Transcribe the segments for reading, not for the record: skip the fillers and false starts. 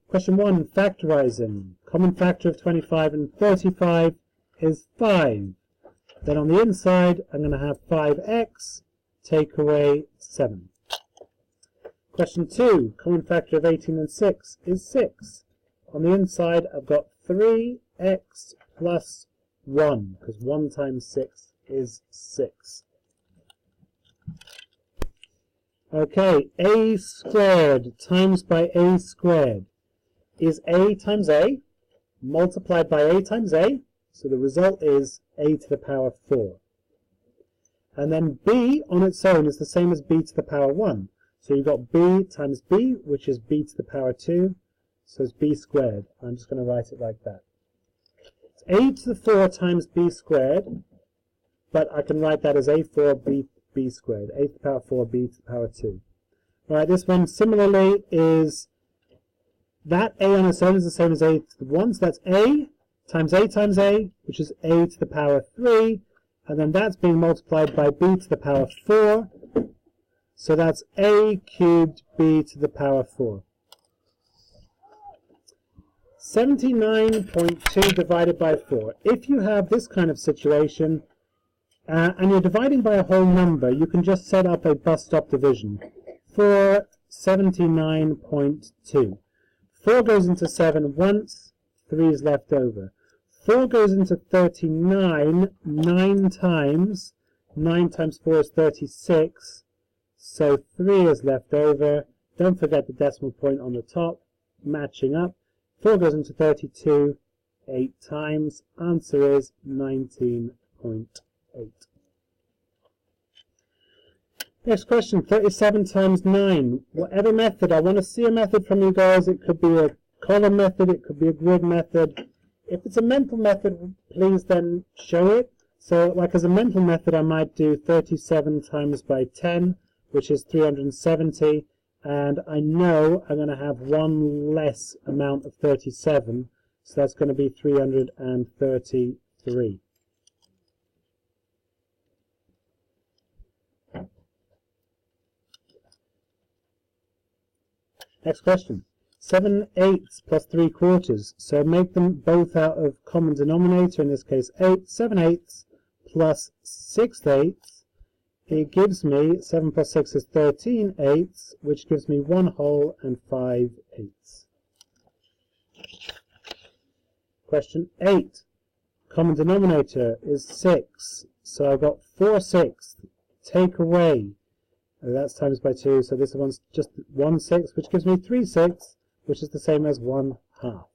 Question 1, factorizing. Common factor of 25 and 35 is 5. Then on the inside, I'm going to have 5x, take away 7. Question 2, common factor of 18 and 6 is 6. On the inside, I've got 3x plus 1, because 1 times 6 is 6. Okay, a squared times by a squared is a times a multiplied by a times a, so the result is a to the power 4. And then b on its own is the same as b to the power 1. So you've got b times b, which is b to the power 2, so it's b squared. I'm just going to write it like that. It's a to the 4 times b squared, but I can write that as a4b squared, a to the power 4, b to the power 2. Right, this one similarly is, that a on its own is the same as a to the 1, so that's a times a, which is a to the power 3, and then that's being multiplied by b to the power 4, so that's a cubed b to the power 4. 79.2 divided by 4. If you have this kind of situation, and you're dividing by a whole number, you can just set up a bus stop division for 79.2. 4 goes into 7 once, 3 is left over. 4 goes into 39 9 times. 9 times 4 is 36, so 3 is left over. Don't forget the decimal point on the top, matching up. 4 goes into 32 8 times. Answer is 19.8. Next question, 37 times 9. Whatever method, I want to see a method from you guys. It could be a column method, it could be a grid method. If it's a mental method, please then show it. So like as a mental method, I might do 37 times by 10, which is 370. And I know I'm going to have one less amount of 37, so that's going to be 333. Next question. 7/8 plus 3/4. So make them both out of common denominator, in this case 8. 7/8 plus 6/8. It gives me, 7 plus 6 is 13/8, which gives me 1 whole and 5/8. Question 8. Common denominator is 6. So I've got 4/6. Take away. That's times by 2, so this one's just 1/6, which gives me 3/6, which is the same as 1/2.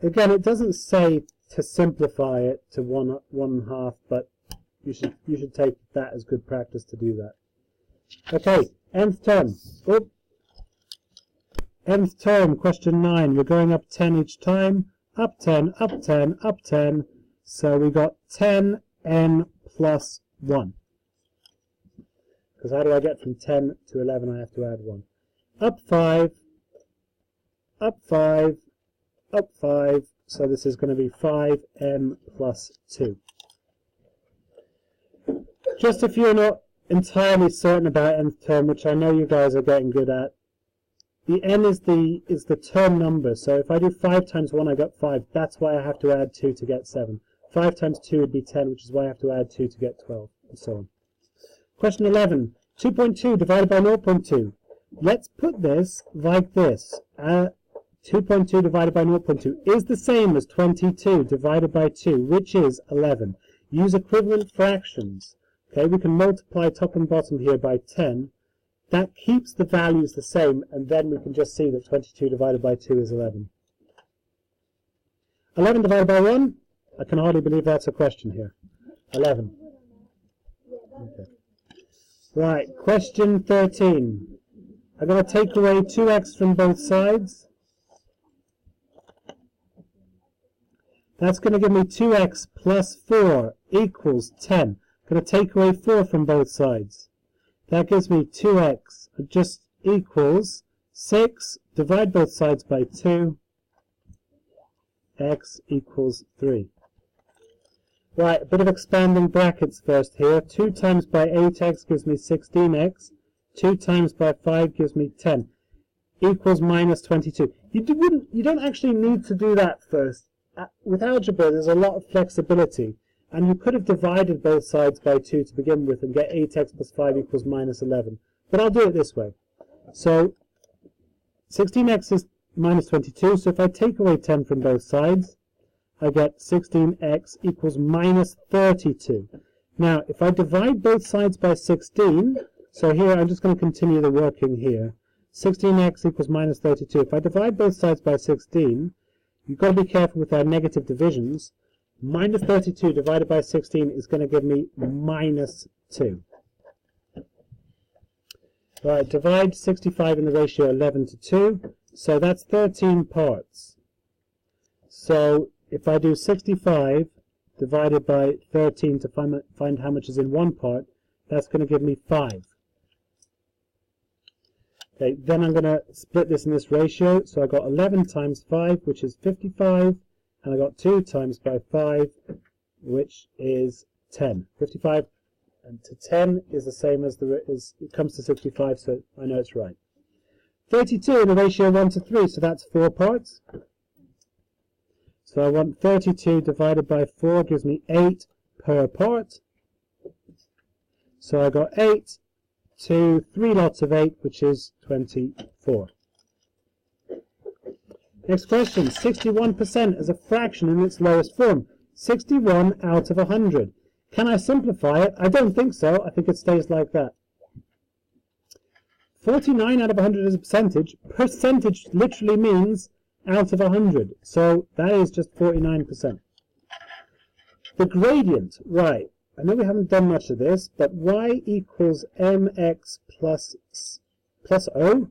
Again, it doesn't say to simplify it to 1/2, but you should take that as good practice to do that. Okay, nth term. Oop. Nth term, question 9. We're going up 10 each time. Up 10, up 10, up 10. So we got 10n plus 1. Because how do I get from 10 to 11? I have to add 1. Up 5, up 5, up 5. So this is going to be 5n plus 2. Just if you're not entirely certain about nth term, which I know you guys are getting good at, the n is the term number. So if I do 5 times 1, I got 5. That's why I have to add 2 to get 7. 5 times 2 would be 10, which is why I have to add 2 to get 12, and so on. Question 11. 2.2 divided by 0.2. Let's put this like this. 2.2 divided by 0.2 is the same as 22 divided by 2, which is 11. Use equivalent fractions. Okay, we can multiply top and bottom here by 10. That keeps the values the same, and then we can just see that 22 divided by 2 is 11. 11 divided by 1? I can hardly believe that's a question here. 11. Okay. Right, question 13. I'm going to take away 2x from both sides. That's going to give me 2x plus 4 equals 10. I'm going to take away 4 from both sides. That gives me 2x just equals 6. Divide both sides by 2. X equals 3. Right, a bit of expanding brackets first here. 2 times by 8x gives me 16x. 2 times by 5 gives me 10. Equals minus 22. You don't actually need to do that first. With algebra, there's a lot of flexibility. And you could have divided both sides by 2 to begin with and get 8x plus 5 equals minus 11. But I'll do it this way. So 16x is minus 22. So if I take away 10 from both sides, I get 16x equals minus 32. Now, if I divide both sides by 16, so here I'm just going to continue the working here. 16x equals minus 32. If I divide both sides by 16, you've got to be careful with our negative divisions. Minus 32 divided by 16 is going to give me minus 2. Right, divide 65 in the ratio 11 to 2. So that's 13 parts. So if I do 65 divided by 13 to find how much is in one part, that's going to give me 5. Okay, then I'm going to split this in this ratio. So I got 11 times 5, which is 55, and I got 2 times by 5, which is 10. 55 and to 10 is the same as it comes to 65, so I know it's right. 32 in the ratio 1 to 3, so that's 4 parts. So I want 32 divided by 4 gives me 8 per part. So I got 8 to 3 lots of 8, which is 24. Next question, 61% as a fraction in its lowest form. 61 out of 100. Can I simplify it? I don't think so. I think it stays like that. 49 out of 100 is a percentage. Percentage literally means out of 100. So that is just 49%. The gradient, right. I know we haven't done much of this, but y equals mx plus O.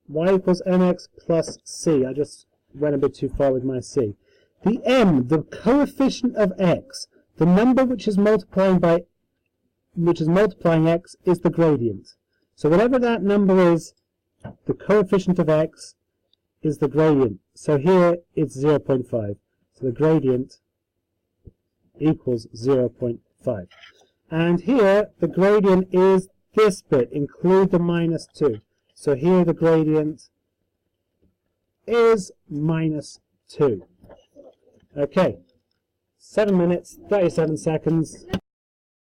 Y equals mx plus c. I just went a bit too far with my c. The m, the coefficient of x, the number which is multiplying x, is the gradient. So whatever that number is, the coefficient of x is the gradient. So here it's 0.5. So the gradient equals 0.5. And here the gradient is this bit, include the minus 2. So here the gradient is minus 2. Okay, 7 minutes, 37 seconds.